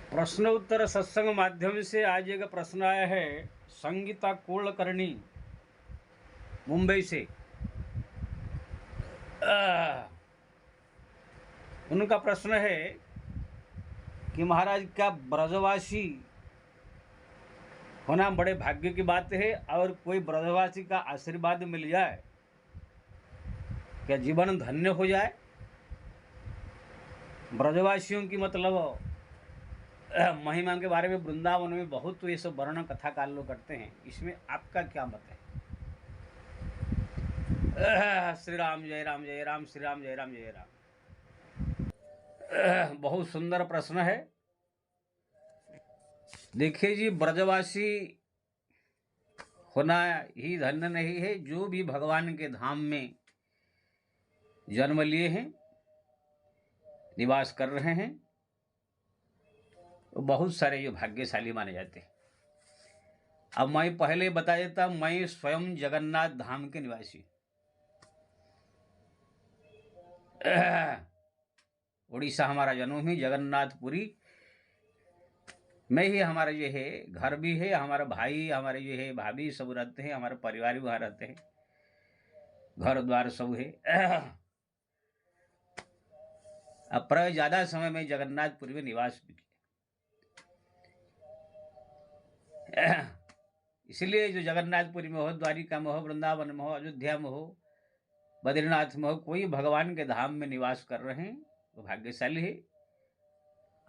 प्रश्न उत्तर सत्संग माध्यम से आज एक प्रश्न आया है संगीता कुलकर्णी मुंबई से। उनका प्रश्न है कि महाराज क्या ब्रजवासी होना बड़े भाग्य की बात है और कोई ब्रजवासी का आशीर्वाद मिल जाए क्या जीवन धन्य हो जाए। ब्रजवासियों की मतलब महिमा के बारे में वृंदावन में बहुत तो ये सब वर्णन कथाकार लोग करते हैं, इसमें आपका क्या मत है। श्री राम जय राम जय राम, श्री राम जय राम जय राम। बहुत सुंदर प्रश्न है। देखिए जी, ब्रजवासी होना ही धन्य नहीं है। जो भी भगवान के धाम में जन्म लिए हैं, निवास कर रहे हैं, तो बहुत सारे जो भाग्यशाली माने जाते हैं। अब मैं पहले बता देता, मैं स्वयं जगन्नाथ धाम के निवासी, उड़ीसा हमारा जन्म ही जगन्नाथपुरी में ही हमारा जो है घर भी है। हमारा भाई, हमारे जो है भाभी सब रहते हैं, हमारे परिवार भी वहाँ रहते हैं, घर द्वार सब है। अब प्राय ज्यादा समय में जगन्नाथपुरी में निवास भी किया। इसलिए जो जगन्नाथपुरी में हो, द्वारिका में हो, वृंदावन में हो, अयोध्या में हो, बद्रीनाथ में हो, कोई भगवान के धाम में निवास कर रहे हैं वो भाग्यशाली है।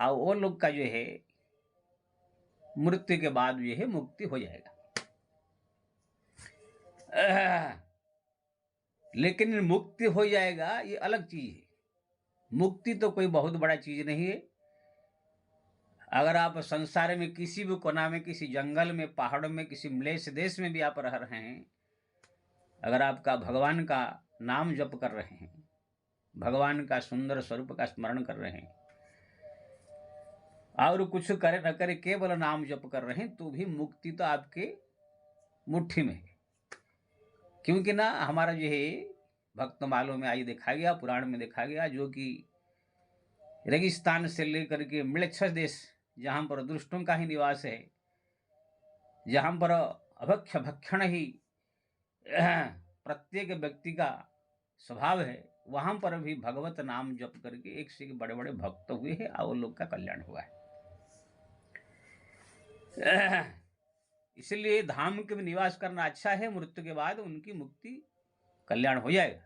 और वो लोग का जो है मृत्यु के बाद जो है मुक्ति हो जाएगा। लेकिन मुक्ति हो जाएगा ये अलग चीज है। मुक्ति तो कोई बहुत बड़ा चीज नहीं है। अगर आप संसार में किसी भी कोना में, किसी जंगल में, पहाड़ में, किसी मलेच्छ देश में भी आप रह रहे हैं, अगर आपका भगवान का नाम जप कर रहे हैं, भगवान का सुंदर स्वरूप का स्मरण कर रहे हैं और कुछ करे न करे केवल नाम जप कर रहे हैं, तो भी मुक्ति तो आपके मुट्ठी में है। क्योंकि ना हमारा जो है भक्त मालों में आज देखा गया, पुराण में देखा गया, जो कि रेगिस्तान से लेकर के मलेच्छ देश, जहां पर दुष्टों का ही निवास है, जहां पर अभक्ष्य भक्षण ही प्रत्येक व्यक्ति का स्वभाव है, वहां पर भी भगवत नाम जप करके एक से एक बड़े बड़े भक्त हुए हैं और लोग का कल्याण हुआ है। इसलिए धाम के में निवास करना अच्छा है। मृत्यु के बाद उनकी मुक्ति, कल्याण हो जाएगा।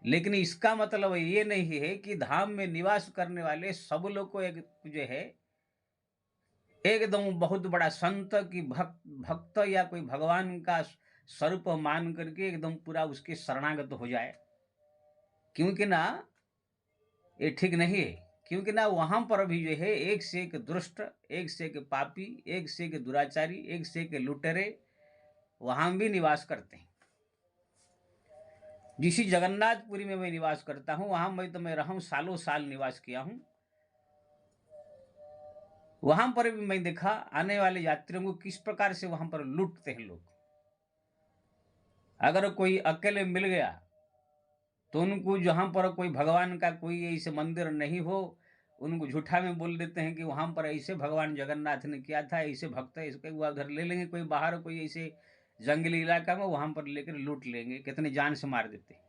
लेकिन इसका मतलब ये नहीं है कि धाम में निवास करने वाले सब लोग को एक जो है एकदम बहुत बड़ा संत की भक्त या कोई भगवान का स्वरूप मान करके एकदम पूरा उसके शरणागत हो जाए, क्योंकि ना ये ठीक नहीं है। क्योंकि ना वहां पर भी जो है एक से एक दुष्ट, एक से एक पापी, एक से एक दुराचारी, एक से एक लुटेरे वहां भी निवास करते हैं। जिस जगन्नाथपुरी में मैं निवास करता हूं, वहां मैं रहा हूं, सालों साल निवास किया हूं। वहां पर भी मैं देखा आने वाले यात्रियों को किस प्रकार से वहां पर लूटते हैं लोग। अगर कोई अकेले मिल गया तो उनको, जहां पर कोई भगवान का कोई ऐसे मंदिर नहीं हो, उनको झूठा में बोल देते हैं कि वहां पर ऐसे भगवान जगन्नाथ ने किया था, ऐसे भक्त है, इसके वो उधर ले लेंगे। कोई बाहर कोई ऐसे जंगली इलाका में वहां पर लेकर लूट लेंगे, कितने जान से मार देते हैं।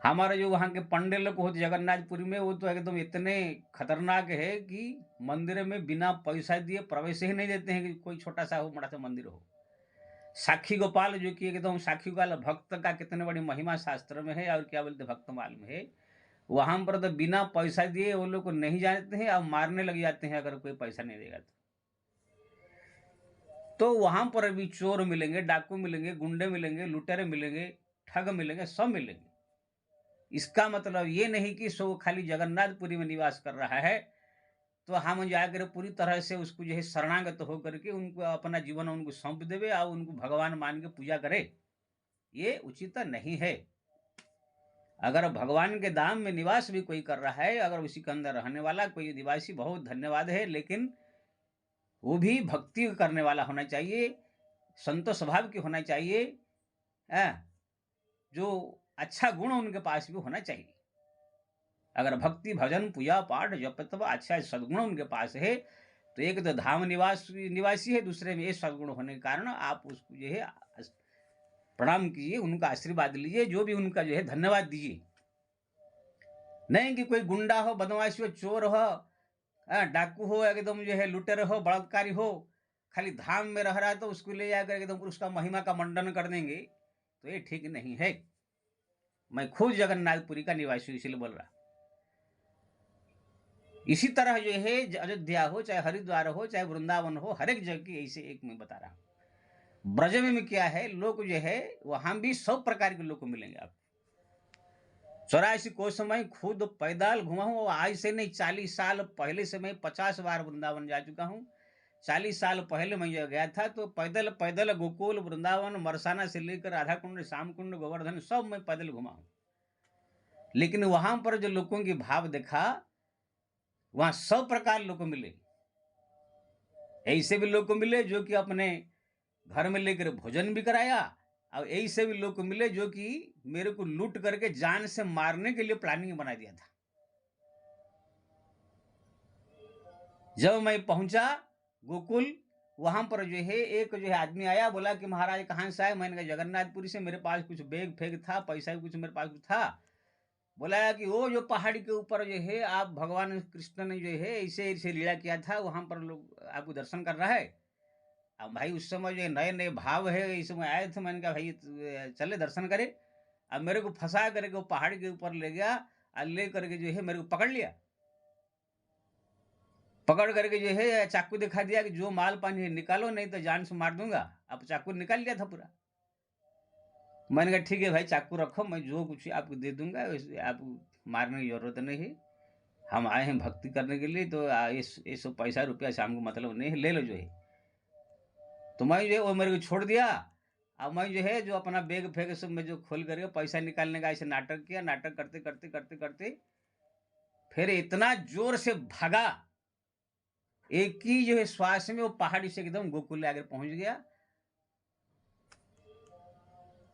हमारे जो वहाँ के पंडे लोग होते जगन्नाथपुरी में, वो तो एकदम इतने खतरनाक है कि मंदिर में बिना पैसा दिए प्रवेश ही नहीं देते हैं कि कोई छोटा सा हो, बड़ा सा मंदिर हो। साक्षी गोपाल, जो कि एकदम साक्षी गोपाल भक्त का कितने बड़ी महिमा शास्त्र में है और क्या बोलते भक्त माल में है, वहां पर तो बिना पैसा दिए वो लोग को नहीं जाते हैं और मारने लग जाते हैं अगर कोई पैसा नहीं देगा तो वहां पर भी चोर मिलेंगे, डाकू मिलेंगे, गुंडे मिलेंगे, लुटेरे मिलेंगे, ठग मिलेंगे, सब मिलेंगे। इसका मतलब ये नहीं कि सो खाली जगन्नाथपुरी में निवास कर रहा है तो हम जाकर पूरी तरह से उसको जो है शरणागत होकर के उनको अपना जीवन उनको सौंप देवे और उनको भगवान मान के पूजा करे, ये उचित नहीं है। अगर भगवान के धाम में निवास भी कोई कर रहा है, अगर उसी के अंदर रहने वाला कोई निवासी, बहुत धन्यवाद है, लेकिन वो भी भक्ति करने वाला होना चाहिए, संत स्वभाव की होना चाहिए, जो अच्छा गुण उनके पास भी होना चाहिए। अगर भक्ति भजन पूजा पाठ जप तप अच्छा सद्गुण उनके पास है, तो एक तो धाम निवासी है, दूसरे में ये सद्गुण होने के कारण आप उसको जो है प्रणाम कीजिए, उनका आशीर्वाद लीजिए, जो भी उनका जो है धन्यवाद दीजिए। नहीं कि कोई गुंडा हो, बदमाश हो, चोर हो, डाकू हो, एकदम जो है लुटेर हो, बलात्कारी हो, खाली धाम में रह रहा है तो उसको ले जाकर एकदम उसका महिमा का मंडन कर देंगे, तो ये ठीक नहीं है। मैं खुद जगन्नाथपुरी का निवासी हूं, इसलिए बोल रहा। इसी तरह जो है अयोध्या हो, चाहे हरिद्वार हो, चाहे वृंदावन हो, हर एक जगह की ऐसे एक मैं बता रहा हूँ। ब्रज में क्या है, लोग जो है वहां भी सब प्रकार के लोग को मिलेंगे आपको। 84 कोस मैं खुद पैदल घुमा हूँ, आज से नहीं 40 साल पहले से मैं 50 बार वृंदावन जा चुका हूँ। 40 साल पहले मैं जो गया था तो पैदल पैदल गोकुल वृंदावन मरसाना से लेकर राधा कुंड, श्याम कुंड, गोवर्धन सब मैं पैदल घुमा हूँ। लेकिन वहां पर जो लोगों की भाव देखा, वहां सब प्रकार लोग को मिले। ऐसे भी लोग को मिले जो कि अपने घर में लेकर भोजन भी कराया, और ऐसे भी लोग को मिले जो कि मेरे को लूट करके जान से मारने के लिए प्लानिंग बना दिया था। जब मैं पहुंचा गोकुल, वहां पर जो है एक जो है आदमी आया, बोला कि महाराज कहाँ से आए? मैंने कहा जगन्नाथपुरी से, मेरे पास कुछ बैग फैग था, पैसा भी कुछ मेरे पास कुछ था। बोला कि वो जो पहाड़ी के ऊपर जो है आप भगवान कृष्ण ने जो है ऐसे ऐसे लीला किया था, वहां पर लोग आपको दर्शन कर रहा है। अब भाई उस समय जो नए नए भाव है, इस समय आए थे, मैंने कहा भाई चले दर्शन करे। अब मेरे को फंसा करके वो पहाड़ के ऊपर ले गया, और ले करके जो है मेरे को पकड़ लिया। पकड़ करके जो है चाकू दिखा दिया कि जो माल पानी है निकालो, नहीं तो जान से मार दूंगा। अब चाकू निकाल लिया था पूरा। मैंने कहा ठीक है भाई, चाकू रखो, मैं जो कुछ आपको दे दूंगा, आप मारने की जरूरत नहीं है। हम आए हैं भक्ति करने के लिए, तो ये सब पैसा रुपया से हमको मतलब नहीं है, ले लो जो है। तो मैं जो है वो मेरे को छोड़ दिया। अब मैं जो है जो अपना बैग फैग सब में जो खोल करके पैसा निकालने का ऐसे नाटक किया। नाटक करते करते करते करते फिर इतना जोर से भागा, एक ही जो है श्वास में वो पहाड़ी से एकदम गोकुल आगे पहुंच गया।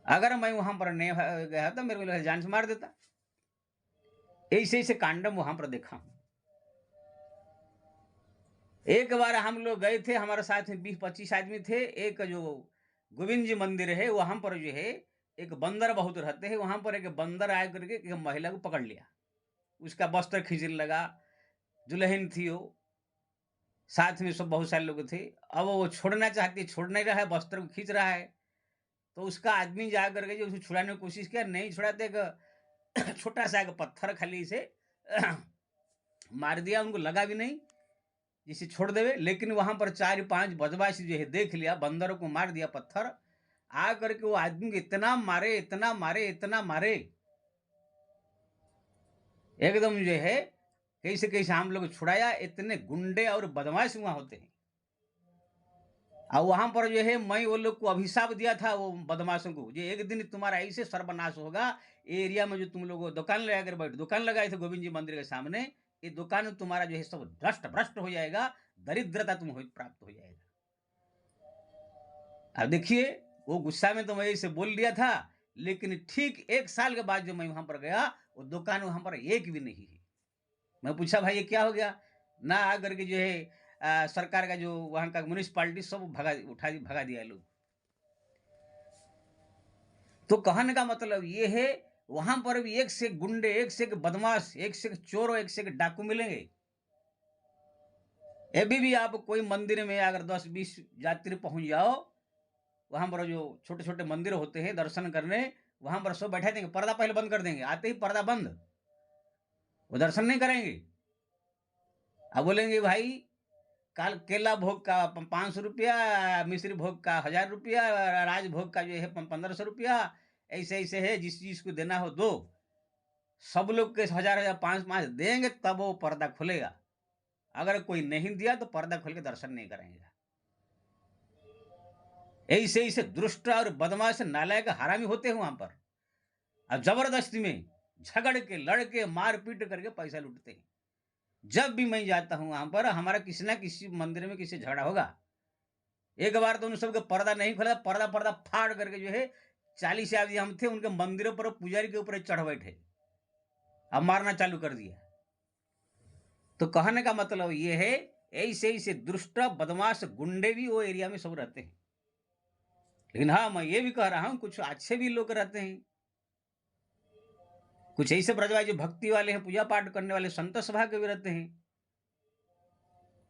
अगर मैं वहां पर नहीं गया तो मेरे को जान से मार देता। ऐसे ऐसे कांडम वहां पर देखा। एक बार हम लोग गए थे, हमारे साथ में 20-25 आदमी थे। एक जो गोविंद जी मंदिर है वहां पर जो है एक बंदर बहुत रहते हैं। वहां पर एक बंदर आया करके एक महिला को पकड़ लिया, उसका वस्त्र खींचने लगा। दुल्हन थी वो, साथ में सब बहुत सारे लोग थे। अब वो छोड़ना चाहती, छोड़ नहीं रहा है, वस्त्र को खींच रहा है। तो उसका आदमी जा करके जो उसको छुड़ाने की कोशिश किया, नहीं छुड़ाते, एक छोटा सा एक पत्थर खाली से मार दिया। उनको लगा भी नहीं जिसे छोड़ देवे। लेकिन वहां पर 4-5 बदमाश जो है देख लिया, बंदरों को मार दिया पत्थर। आ करके वो आदमी को इतना मारे, इतना मारे, इतना मारे, एकदम जो है कैसे कैसे हम लोग छुड़ाया। इतने गुंडे और बदमाश वहां होते हैं। और वहां पर जो है मैं वो लोग को अभिशाप दिया था, वो बदमाशों को, जो एक दिन तुम्हारा ऐसे सर्वनाश होगा, एरिया में जो तुम लोग दुकान लगा कर बैठ, दुकान लगाए थे गोविंद जी मंदिर के सामने, ये दुकान तुम्हारा जो है सब भ्रष्ट भ्रष्ट हो जाएगा, दरिद्रता तुम प्राप्त हो जाएगा। अब देखिए, वो गुस्सा में तो मैं ऐसे बोल दिया था, लेकिन ठीक 1 साल के बाद जब मैं वहां पर गया, वो दुकान वहां पर एक भी नहीं है। मैं पूछा भाई ये क्या हो गया? ना आकर के जो है सरकार का जो वहां का म्यूनिसपालिटी सब भगा दिया लोग। तो कहने का मतलब ये है, वहां पर भी एक से एक गुंडे, एक से एक बदमाश, एक से एक चोर और एक से एक डाकू मिलेंगे। अभी भी आप कोई मंदिर में अगर 10-20 यात्री पहुंच जाओ, वहां पर जो छोटे छोटे मंदिर होते हैं दर्शन करने, वहां पर सब बैठा देंगे, पर्दा पहले बंद कर देंगे, आते ही पर्दा बंद, वो दर्शन नहीं करेंगे। अब बोलेंगे भाई काल केला भोग का 500 रुपया, मिश्री भोग का 1000 रुपया, राजभोग का जो है 1500 रुपया, ऐसे ऐसे है, जिस चीज को देना हो दो। सब लोग के 1000-1000, 5-5 देंगे तब वो पर्दा खुलेगा। अगर कोई नहीं दिया तो पर्दा खोल के दर्शन नहीं करेंगे। ऐसे ऐसे दुष्ट और बदमाश नालायक हरामी होते हैं वहां पर। अब जबरदस्ती में झगड़ के, लड़के, मार पीट करके पैसा लूटते हैं। जब भी मैं जाता हूं वहां पर, हमारा किसी ना किसी मंदिर में किसी झगड़ा होगा। एक बार तो उन सबके पर्दा नहीं खोला, पर्दा पर्दा फाड़ करके जो है 40 आदमी हम थे, उनके मंदिरों पर पुजारी के ऊपर चढ़ बैठे। अब मारना चालू कर दिया। तो कहने का मतलब ये है, ऐसे ऐसे दुष्ट बदमाश गुंडे भी वो एरिया में सब रहते हैं। लेकिन हाँ, मैं ये भी कह रहा हूँ कुछ अच्छे भी लोग रहते हैं, कुछ ऐसे ब्रजवासी जो भक्ति वाले हैं, पूजा पाठ करने वाले संत सभा के भी रहते हैं।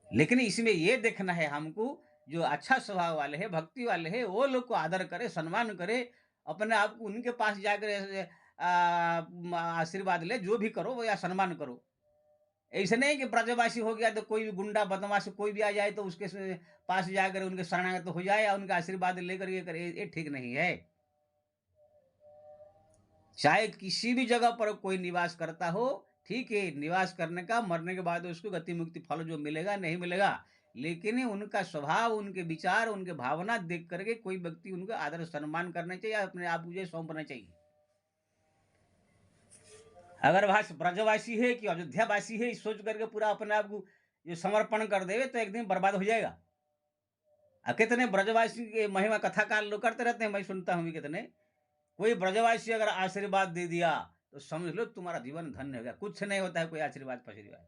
लेकिन इसमें ये देखना है हमको, जो अच्छा स्वभाव वाले हैं, भक्ति वाले हैं, वो लोग को आदर करे, सम्मान करे, अपने आप को उनके पास जाकर आशीर्वाद ले, जो भी करो वो या सम्मान करो। ऐसे नहीं कि ब्रजवासी हो गया तो कोई भी गुंडा बदमाश कोई भी आ जाए तो उसके पास जाकर उनके शरणागत हो जाए या उनका आशीर्वाद लेकर ये करे, ये ठीक नहीं है। चाहे किसी भी जगह पर कोई निवास करता हो, ठीक है, निवास करने का, मरने के बाद उसको गति मुक्ति फल जो मिलेगा नहीं मिलेगा, लेकिन उनका स्वभाव, उनके विचार, उनके भावना देख करके कोई व्यक्ति उनका आदर सम्मान करना चाहिए, अपने आप को सौंपना चाहिए। अगर भाष ब्रजवासी है कि अयोध्यावासी है, इस सोच करके पूरा अपने आप को जो समर्पण कर देवे तो एक दिन बर्बाद हो जाएगा। कितने ब्रजवासी के महिमा कथा काल लोग करते रहते हैं, मैं सुनता हूँ कितने। कोई ब्रजवासी अगर आशीर्वाद दे दिया तो समझ लो तुम्हारा जीवन धन्य हो गया। कुछ नहीं होता है कोई आशीर्वाद फशीर्वाद।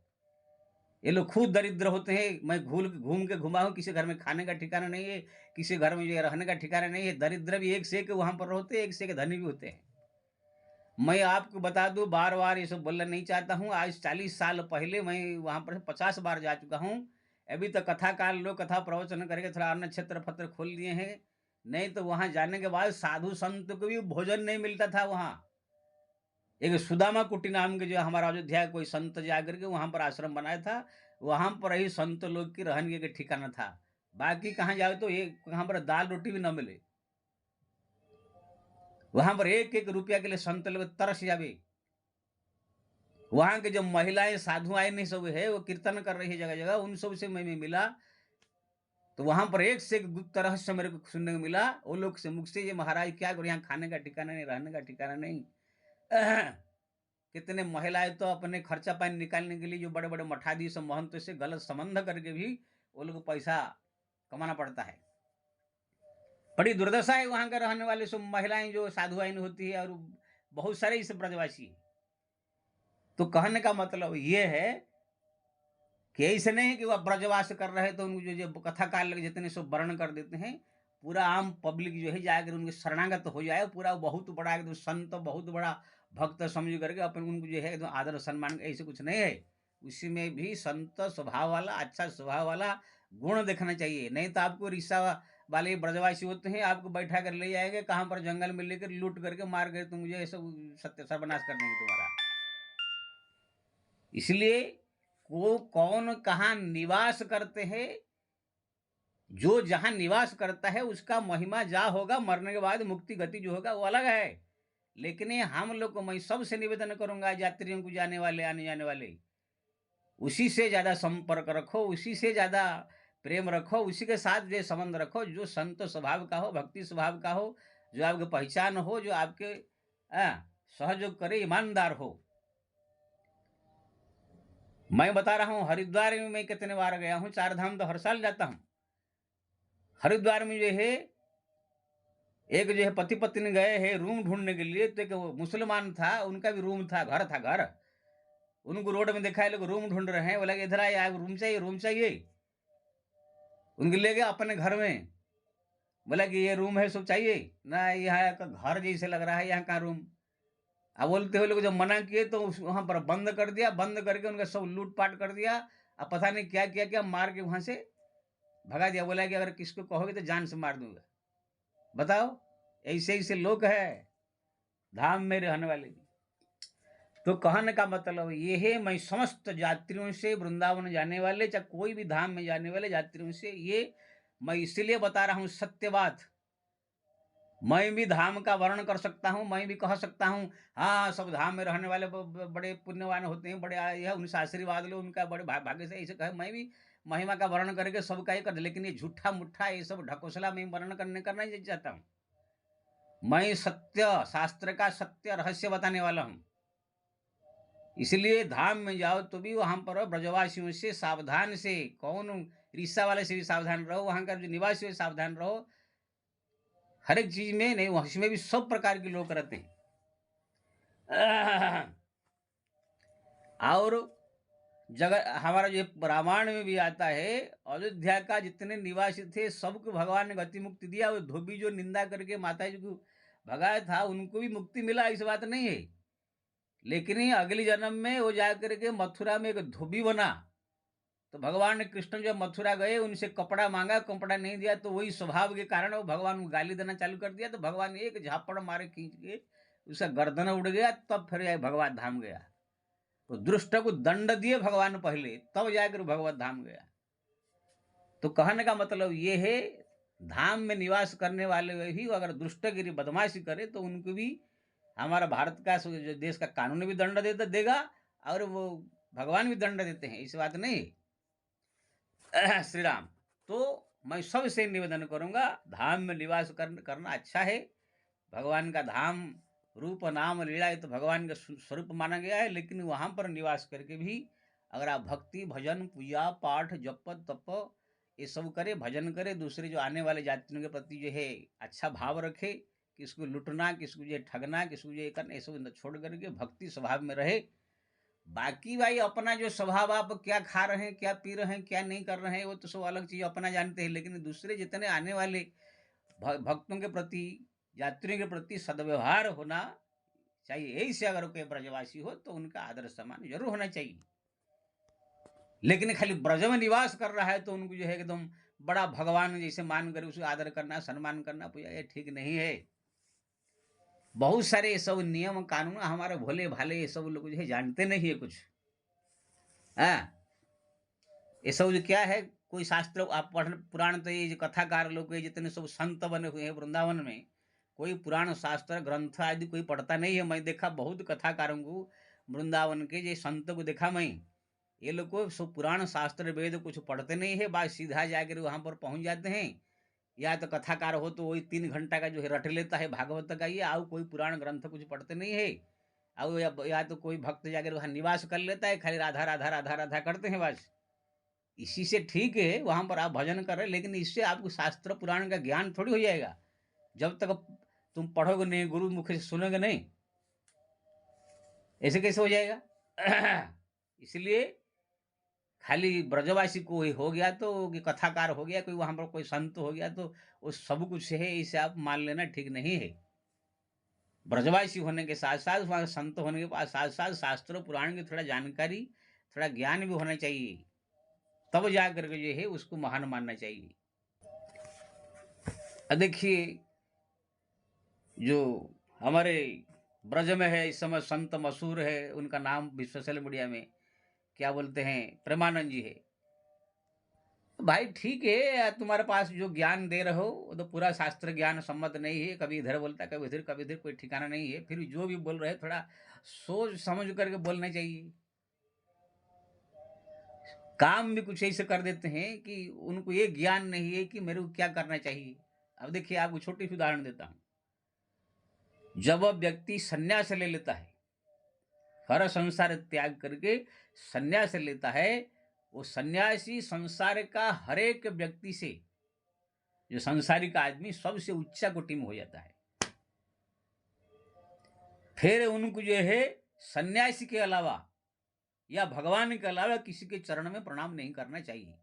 ये लोग खुद दरिद्र होते हैं। मैं घूम के घुमा हूँ, किसी घर में खाने का ठिकाना नहीं है, किसी घर में जो रहने का ठिकाना नहीं है। दरिद्र भी एक से एक वहां पर होते हैं, एक से एक धनी भी होते हैं। मैं आपको बता दूं, बार बार ये सब बोलना नहीं चाहता हूँ। आज 40 साल पहले मैं वहां पर 50 बार जा चुका हूँ। अभी तक कथा काल लोग कथा प्रवचन करके थोड़ा अन्य क्षेत्र पत्र खोल दिए हैं। नहीं तो वहां जाने के बाद साधु संत को भी भोजन नहीं मिलता था। वहां एक सुदामा कुटी नाम के जो हमारा अयोध्या कोई संत जाकर के वहां पर आश्रम बनाया था, वहां पर ही संत लोग की रहने के ठिकाना था। बाकी कहाँ जाओ तो एक वहां पर दाल रोटी भी न मिले। वहां पर एक एक रुपया के लिए संत लोग तरस जावे। वहां के जो महिलाएं साधु आए नहीं सब है, वो कीर्तन कर रही है जगह जगह, उन सब से मैं मिला। तो वहां पर एक से एक गुप्त रहस्य मेरे को सुनने को मिला। वो लोग से मुख से, ये महाराज क्या करो, यहाँ खाने का ठिकाना नहीं, रहने का ठिकाना नहीं। कितने महिलाएं तो अपने खर्चा पानी निकालने के लिए जो बड़े बड़े मठाधीश महंत से गलत संबंध करके भी वो लोग पैसा कमाना पड़ता है। बड़ी दुर्दशा है वहां के रहने वाले सब महिलाएं जो साधुआइन होती है, और बहुत सारे इस ब्रजवासी। तो कहने का मतलब ये है कि ऐसे नहीं कि वह ब्रजवास कर रहे तो उनको जो कथा काल जितने सब वर्णन कर देते हैं, पूरा आम पब्लिक जो है जाकर उनके शरणागत हो जाए, पूरा बहुत बड़ा एकदम संत, बहुत बड़ा भक्त समझ करके अपन उनको जो है एकदम आदर सम्मान, ऐसे कुछ नहीं है। उसी में भी संत स्वभाव वाला, अच्छा स्वभाव वाला गुण देखना चाहिए। नहीं तो आपको रिक्शा वाले ब्रजवासी होते हैं, आपको बैठा कर ले जाएंगे कहाँ पर, जंगल में लेकर लूट करके मार गए तो मुझे ऐसा सत्य सर्वनाश कर देंगे तुम्हारा। इसलिए वो कौन कहाँ निवास करते हैं, जो जहां निवास करता है उसका महिमा जा होगा, मरने के बाद मुक्ति गति जो होगा वो अलग है। लेकिन ये हम लोग को, मैं सबसे निवेदन करूंगा यात्रियों को, जाने वाले आने जाने वाले, उसी से ज्यादा संपर्क रखो, उसी से ज्यादा प्रेम रखो, उसी के साथ जो संबंध रखो जो संत स्वभाव का हो, भक्ति स्वभाव का हो, जो आपकी पहचान हो, जो आपके सहयोग करे, ईमानदार हो। मैं बता रहा हूँ, हरिद्वार में मैं कितने बार गया हूँ, 4 धाम तो हर साल जाता हूँ। हरिद्वार में जो है एक जो है पति पत्नी गए हैं रूम ढूंढने के लिए, तो एक मुसलमान था, उनका भी रूम था, घर था घर। उनको रोड में देखा है, लोग रूम ढूंढ रहे हैं, बोला कि इधर आए, रूम चाहिए, रूम चाहिए। उनके ले गया अपने घर में, बोला कि ये रूम है, सब चाहिए ना, यहाँ का घर जैसे लग रहा है, यहाँ का रूम। अब बोलते हुए लोग जब मना किए तो वहां पर बंद कर दिया, बंद करके उनका सब लूटपाट कर दिया। अब पता नहीं क्या किया क्या, मार के वहां से भगा दिया। बोला कि अगर किसको कहोगे तो जान से मार दूंगा। बताओ, ऐसे ऐसे लोग हैं धाम में रहने वाले। तो कहने का मतलब ये है, मैं समस्त यात्रियों से, वृंदावन जाने वाले चाहे कोई भी धाम में जाने वाले यात्रियों से ये मैं इसलिए बता रहा हूँ सत्य बात। मैं भी धाम का वर्णन कर सकता हूँ, मैं भी कह सकता हूँ हाँ सब धाम में रहने वाले बड़े पुण्यवान होते हैं, बड़े आए हैं, उनसे आशीर्वाद लो, उनका बड़े भाग्य से ऐसे कहे। मैं भी महिमा का वर्णन करके सबका ही कर, लेकिन ये झूठा मुठ्ठा ये सब ढकोसला मैं वर्णन करना नहीं चाहता हूँ। मैं सत्य, शास्त्र का सत्य रहस्य बताने वाला हूँ। इसलिए धाम में जाओ तो भी वहां पर ब्रजवासियों से सावधान से, कौन रिश्ता वाले से भी सावधान रहो, वहां का जो निवासी है सावधान रहो। हर एक चीज में नहीं, उसमें भी सब प्रकार के लोग रहते हैं। और जगह हमारा जो रामायण में भी आता है, अयोध्या का जितने निवासी थे सबको भगवान ने गति मुक्ति दिया। वो धोबी जो निंदा करके माता जी को भगाया था उनको भी मुक्ति मिला, इस बात नहीं है। लेकिन ये अगले जन्म में वो जा करके मथुरा में एक धोबी बना। तो भगवान ने कृष्ण जब मथुरा गए उनसे कपड़ा मांगा, कपड़ा नहीं दिया, तो वही स्वभाव के कारण वो भगवान को गाली देना चालू कर दिया। तो भगवान एक झापड़ मारे खींच के उसका गर्दन उड़ गया, तब फिर भगवत धाम गया। तो दुष्ट को दंड दिए भगवान पहले, तब जाकर भगवत धाम गया। तो कहने का मतलब ये है, धाम में निवास करने वाले भी अगर दुष्टगिरी बदमाशी करे तो उनको भी हमारा भारत का जो देश का कानून भी दंड देगा, और वो भगवान भी दंड देते हैं, इस बात नहीं। श्री राम। तो मैं सबसे निवेदन करूंगा, धाम में निवास करना अच्छा है। भगवान का धाम रूप नाम लीला, ये तो भगवान का स्वरूप माना गया है। लेकिन वहां पर निवास करके भी अगर आप भक्ति भजन पूजा पाठ जप तप ये सब करे, भजन करे, दूसरे जो आने वाले जातियों के प्रति जो है अच्छा भाव रखे, किसको लुटना, किसको जो ठगना, किसको जो करना, ये सब छोड़ करके भक्ति स्वभाव में रहे। बाकी भाई अपना जो स्वभाव, आप क्या खा रहे हैं, क्या पी रहे हैं, क्या नहीं कर रहे हैं, वो तो सब अलग चीज अपना जानते हैं। लेकिन दूसरे जितने आने वाले भक्तों के प्रति, यात्रियों के प्रति सद्व्यवहार होना चाहिए। यही से अगर कोई ब्रजवासी हो तो उनका आदर सम्मान जरूर होना चाहिए। लेकिन खाली ब्रज में निवास कर रहा है तो उनको जो है एकदम बड़ा भगवान जैसे मान कर उसको आदर करना, सम्मान करना, पूजा, ये ठीक नहीं है। बहुत सारे ये सब नियम कानून हमारे भोले भाले ये सब लोग जो है जानते नहीं है कुछ। ये सब जो क्या है, कोई शास्त्र आप पढ़ पुराण, तो ये जो कथाकार लोग जितने सब संत बने हुए हैं वृंदावन में, कोई पुराण शास्त्र ग्रंथ आदि कोई पढ़ता नहीं है। मैं देखा बहुत कथाकारों को वृंदावन के, जो संत को देखा मैं, ये लोग को सब पुराण शास्त्र वेद कुछ पढ़ते नहीं है, बस सीधा जाकर वहां पर पहुंच जाते हैं। या तो कथाकार हो तो वही 3 घंटा का जो है रट लेता है भागवत का, ये आओ कोई पुराण ग्रंथ कुछ पढ़ते नहीं है। आओ या तो कोई भक्त जाकर वहां निवास कर लेता है, खाली राधा राधा राधा राधा करते हैं बस। इसी से ठीक है वहां पर आप भजन कर रहे, लेकिन इससे आपको शास्त्र पुराण का ज्ञान थोड़ी हो जाएगा जब तक तुम पढ़ोगे नहीं, गुरु मुख से सुनोगे नहीं, ऐसे कैसे हो जाएगा। इसलिए खाली ब्रजवासी कोई हो गया तो कि कथाकार हो गया, कोई वहां पर कोई संत हो गया तो वो सब कुछ है, इसे आप मान लेना ठीक नहीं है। ब्रजवासी होने के साथ साथ, वहां संत होने के साथ साथ शास्त्र पुराण की थोड़ा जानकारी, थोड़ा ज्ञान भी होना चाहिए, तब जाकर के जो है उसको महान मानना चाहिए। देखिए जो हमारे ब्रज में है इस समय संत मशहूर है, उनका नाम भी सोशल मीडिया में क्या बोलते हैं, प्रेमानंद जी है। भाई ठीक है, तुम्हारे पास जो ज्ञान दे रहे हो वो तो पूरा शास्त्र ज्ञान सम्मत नहीं है, कभी इधर बोलता है कभी इधर, कभी इधर, कोई ठिकाना नहीं है। फिर जो भी बोल रहे हैं थोड़ा सोच समझ करके बोलना चाहिए। काम भी कुछ ऐसे कर देते हैं कि उनको ये ज्ञान नहीं है कि मेरे को क्या करना चाहिए। अब देखिए आपको छोटी सी उदाहरण देता हूं। जब व्यक्ति संन्यास ले लेता है, हर संसार त्याग करके संन्यास लेता है, वो सन्यासी संसार का हर एक व्यक्ति से, जो संसारिक आदमी सबसे उच्चा कोटि में हो जाता है। फिर उनको जो है सन्यासी के अलावा या भगवान के अलावा किसी के चरण में प्रणाम नहीं करना चाहिए।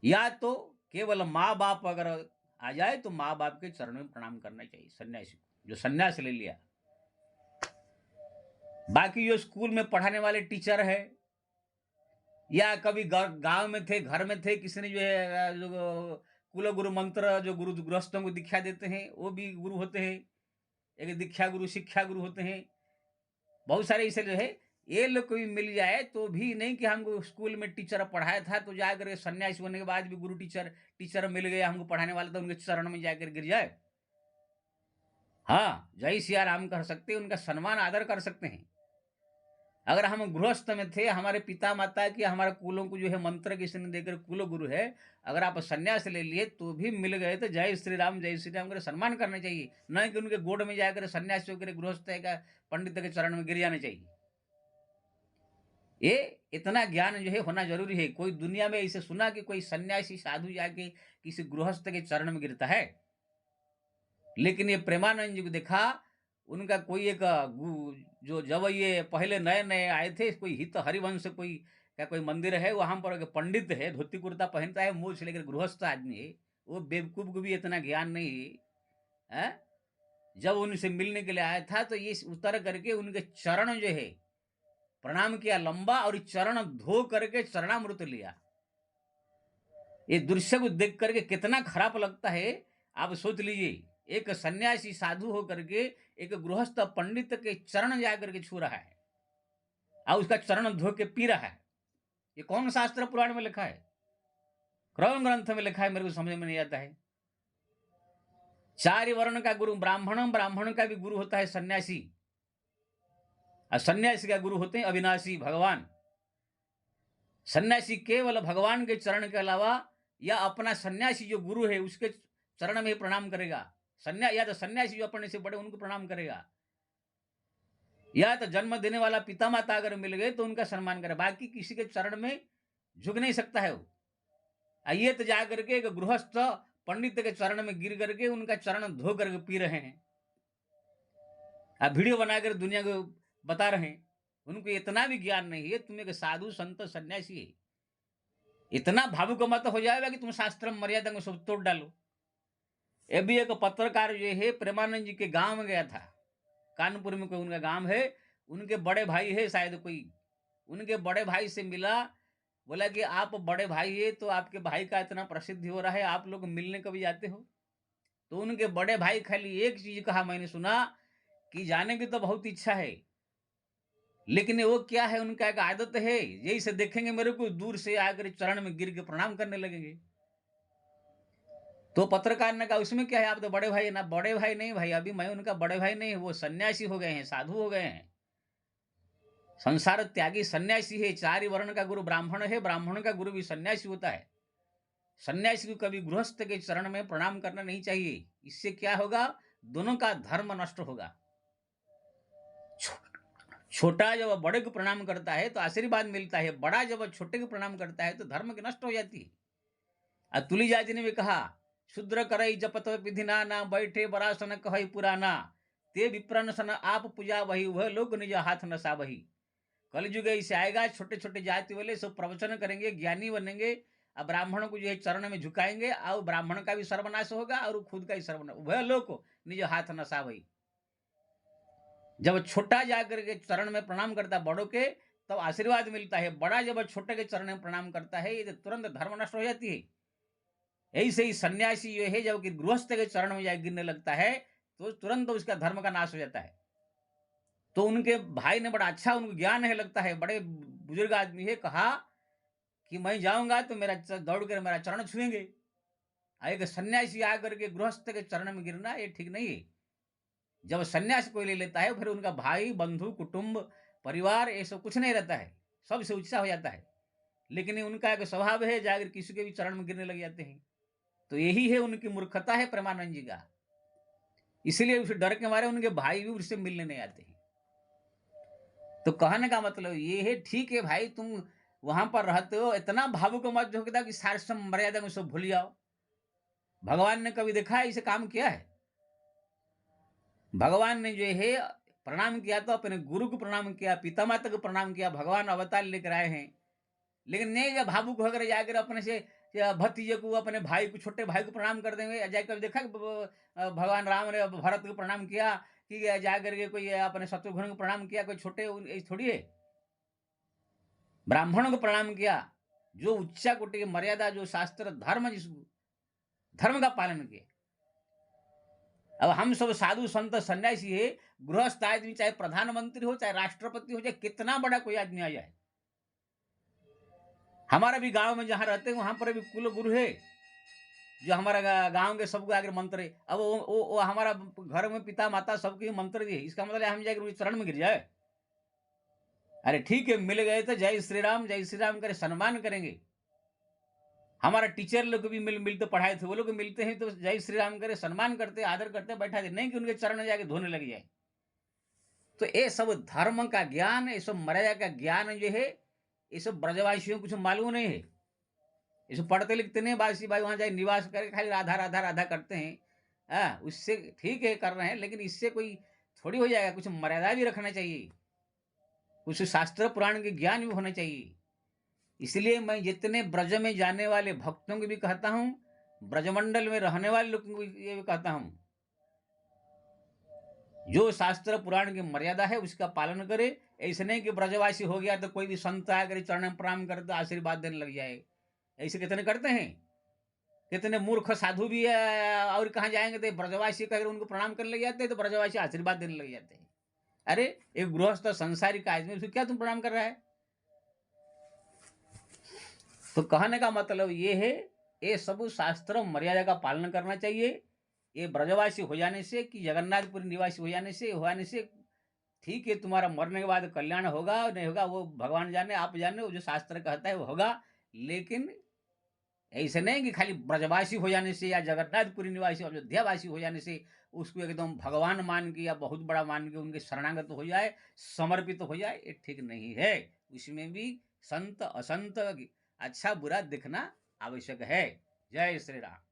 या तो केवल माँ बाप अगर आ जाए तो माँ बाप के चरण में प्रणाम करना चाहिए सन्यासी को, जो सन्यास ले लिया। बाकी जो स्कूल में पढ़ाने वाले टीचर है, या कभी गांव में थे, घर में थे, किसी ने जो है जो कुल गुरु मंत्र जो गुरु गृहस्थों को दीक्षा देते हैं वो भी गुरु होते हैं, एक दीक्षा गुरु शिक्षा गुरु होते हैं। बहुत सारे इसे जो है ये लोग को भी मिल जाए तो भी नहीं कि हमको स्कूल में टीचर पढ़ाया था तो जाकर सन्यासी होने के बाद भी गुरु टीचर मिल गए हमको पढ़ाने वाला, तो उनके चरण में जाकर गिर जाए। हाँ, जय सिया राम कर सकते हैं, उनका सम्मान आदर कर सकते हैं। अगर हम गृहस्थ में थे, हमारे पिता माता की, हमारे कुलों को जो है मंत्र किसी ने देकर कुल गुरु है, अगर आप सन्यास ले लिए तो भी मिल गए तो जय श्री राम कर सम्मान करना चाहिए, न कि उनके गोड़ में जाकर सन्यासी होकर गृहस्थ का पंडित के चरण में गिर जाना चाहिए। ये इतना ज्ञान जो है होना जरूरी है। कोई दुनिया में इसे सुना कि कोई सन्यासी साधु जाके किसी गृहस्थ के चरण में गिरता है? लेकिन ये प्रेमानंद जी को देखा, उनका कोई एक जो जब ये पहले नए-नए आए थे, कोई हित हरिवंश कोई क्या कोई मंदिर है, वहाँ पर एक पंडित है, धोती कुर्ता पहनता है, मूंछ लेकर गृहस्थ आदमी है, वो बेवकूफ़ को भी इतना ज्ञान नहीं है। हैं? जब उनसे मिलने के लिए आया था, तो ये उतर करके उनके चरण जो है, प्रणाम किया लंबा और चरण धो करके चरणामृत लिया। ये दृश्य को देख करके कितना खराब लगता है, आप सोच लीजिए। एक सन्यासी साधु होकर के एक गृहस्थ पंडित के चरण जा करके छू रहा है और उसका चरण धो के पी रहा है। ये कौन शास्त्र पुराण में लिखा है? कौन ग्रंथ में लिखा है? मेरे को समझ में नहीं आता है। 4 वर्ण का गुरु ब्राह्मण, ब्राह्मण का भी गुरु होता है सन्यासी, और सन्यासी का गुरु होते हैं अविनाशी भगवान। सन्यासी केवल भगवान के चरण के अलावा या अपना सन्यासी जो गुरु है उसके चरण में ही प्रणाम करेगा। या तो सन्यासी जो अपने से बड़े उनको प्रणाम करेगा, या तो जन्म देने वाला पिता माता अगर मिल गए तो उनका सम्मान करे, बाकी किसी के चरण में झुक नहीं सकता है वो। आइए तो जा करके एक गृहस्थ पंडित के चरण में गिर करके उनका चरण धो करके पी रहे हैं। आप वीडियो बनाकर दुनिया को बता रहे हैं। उनको इतना भी ज्ञान नहीं है, तुम एक साधु संत सन्यासी है, इतना भावुक मत हो जाएगा कि तुम शास्त्र मर्यादा को सब तोड़ डालो। ये भी एक पत्रकार जो है प्रेमानंद जी के गांव में गया था, कानपुर में कोई उनका गांव है, उनके बड़े भाई है शायद कोई, उनके बड़े भाई से मिला, बोला कि आप बड़े भाई है तो आपके भाई का इतना प्रसिद्ध हो रहा है, आप लोग मिलने कभी जाते हो? तो उनके बड़े भाई खाली एक चीज कहा, मैंने सुना कि जाने की तो बहुत इच्छा है, लेकिन वो क्या है, उनका एक आदत है, यही से देखेंगे मेरे को दूर से आकर चरण में गिर के प्रणाम करने लगेंगे। तो पत्रकार ने कहा उसमें क्या है, आप तो बड़े भाई है ना। बड़े भाई नहीं भाई, अभी मैं उनका बड़े भाई नहीं, वो सन्यासी हो गए हैं, साधु हो गए हैं, संसार त्यागी सन्यासी है। 4 वर्ण का गुरु ब्राह्मण है, ब्राह्मण का गुरु भी सन्यासी होता है। सन्यासी को कभी गृहस्थ के चरण में प्रणाम करना नहीं चाहिए। इससे क्या होगा, दोनों का धर्म नष्ट होगा। छोटा जब बड़े को प्रणाम करता है तो आशीर्वाद मिलता है, बड़ा जब छोटे को प्रणाम करता है तो धर्म की नष्ट हो जाती है। तुली जाति ने भी कहा, शूद्र करई जपत विधि ना बैठे बरासन कहई पुराना, ते विप्रन सन आप पूजा वही वह लोग निज हाथ नसा वही। कलयुग ऐसे आएगा, छोटे छोटे जाति वाले सब प्रवचन करेंगे, ज्ञानी बनेंगे, अब ब्राह्मणों को जो है चरण में झुकाएंगे, और ब्राह्मण का भी सर्वनाश होगा और खुद का ही सर्वनाश, वह लोग निज हाथ नसा वही। जब छोटा जाकर के चरण में प्रणाम करता बड़ों के, तब तो आशीर्वाद मिलता है। बड़ा जब छोटे के चरण में प्रणाम करता है, ये तुरंत धर्म नष्ट हो जाती है। ऐसे ही सन्यासी जो है जब कि गृहस्थ के चरण में जाकर गिरने लगता है तो तुरंत उसका धर्म का नाश हो जाता है। तो उनके भाई ने बड़ा अच्छा, उनको ज्ञान है लगता है, बड़े बुजुर्ग आदमी है, कहा कि मैं जाऊंगा तो मेरा दौड़ कर मेरा चरण छुएंगे। एक सन्यासी आकर के गृहस्थ के चरण में गिरना ये ठीक नहीं है। जब सन्यास कोई ले लेता है फिर उनका भाई बंधु कुटुंब परिवार ये सब कुछ नहीं रहता है, सबसे ऊंचा हो जाता है। लेकिन उनका एक स्वभाव है, जाकर किसी के भी चरण में गिरने लग जाते हैं। तो यही है उनकी मूर्खता है प्रेमानंद जी का। इसलिए उस डर के मारे उनके भाई भी उससे मिलने नहीं आते हैं। तो कहने का मतलब ये है, ठीक है भाई, तुम वहां पर रहते हो, इतना भावुक मत हो कि शास्त्र मर्यादा में सब भूल जाओ। भगवान ने कभी देखा है इसे काम किया है? भगवान ने जो है प्रणाम किया तो अपने गुरु को प्रणाम किया, पिता माता को प्रणाम किया, भगवान अवतार लेकर आए हैं। लेकिन नहीं, जब भावुक होकर जाकर अपने से भतीजे को, अपने भाई को, छोटे भाई को प्रणाम कर देंगे। जाकर देखा भगवान राम ने भरत को प्रणाम किया कि जाकर के कोई अपने शत्रुघ्न को प्रणाम किया, कोई छोटे थोड़ी है। ब्राह्मणों को प्रणाम किया, जो उच्चा कोटि की मर्यादा, जो शास्त्र धर्म, जिस धर्म का पालन किया। अब हम सब साधु संत सन्यासी है, गृहस्थ आदमी, चाहे प्रधानमंत्री हो, चाहे राष्ट्रपति हो, चाहे कितना बड़ा कोई आदमी आ जाए। हमारा भी गांव में जहां रहते हैं वहां पर भी कुल गुरु है, जो हमारा गांव के सबको आगे मंत्र है। अब वो हमारा घर में पिता माता सबके मंत्र दिए, इसका मतलब हम जाकर चरण में गिर जाए? अरे ठीक है, मिल गए तो जय श्री राम करे, सम्मान करेंगे। हमारा टीचर लोग भी मिलते पढ़ाए थे, वो लोग मिलते हैं तो जय श्री राम करे, सम्मान करते, आदर करते, बैठा दे, नहीं कि उनके चरण में जाके धोने लग जाए। तो ये सब धर्म का ज्ञान, ये सब मर्यादा का ज्ञान जो है, ये सब ब्रजवासियों को कुछ मालूम नहीं है। ये सब पढ़ते लिखते नहीं, बासी भाई वहां जाए निवास करके खाली राधा राधा राधा करते हैं। उससे ठीक है कर रहे हैं, लेकिन इससे कोई थोड़ी हो जाएगा, कुछ मर्यादा भी रखना चाहिए, कुछ शास्त्र पुराण के ज्ञान भी होना चाहिए। इसलिए मैं जितने ब्रज में जाने वाले भक्तों को भी कहता हूँ, ब्रजमंडल में रहने वाले लोगों को ये भी कहता हूँ, जो शास्त्र पुराण की मर्यादा है उसका पालन करे। ऐसे नहीं कि ब्रजवासी हो गया तो कोई भी संत आकर चरण में प्रणाम करते आशीर्वाद देने लग जाए। ऐसे कितने करते हैं, कितने मूर्ख साधु भी है, और कहाँ जाएंगे तो ब्रजवासी कहकर उनको प्रणाम करने लग जाते हैं, तो ब्रजवासी आशीर्वाद देने लग जाते हैं। अरे एक गृहस्थ संसारिक आदमी, उसको क्या तुम प्रणाम कर रहा है? तो कहने का मतलब ये है, ये सब शास्त्र मर्यादा का पालन करना चाहिए। ये ब्रजवासी हो जाने से कि जगन्नाथपुरी निवासी होने से ठीक है, तुम्हारा मरने के बाद कल्याण होगा नहीं होगा वो भगवान जाने, आप जाने, वो जो शास्त्र कहता है वो होगा। लेकिन ऐसे नहीं कि खाली ब्रजवासी हो जाने से या जगन्नाथपुरी निवासी अयोध्यावासी हो जाने से उसको एकदम भगवान मान के या बहुत बड़ा मान के उनके शरणागत हो जाए, समर्पित हो जाए, ये ठीक नहीं है। उसमें भी संत असंत, अच्छा बुरा दिखना आवश्यक है। जय श्री राम।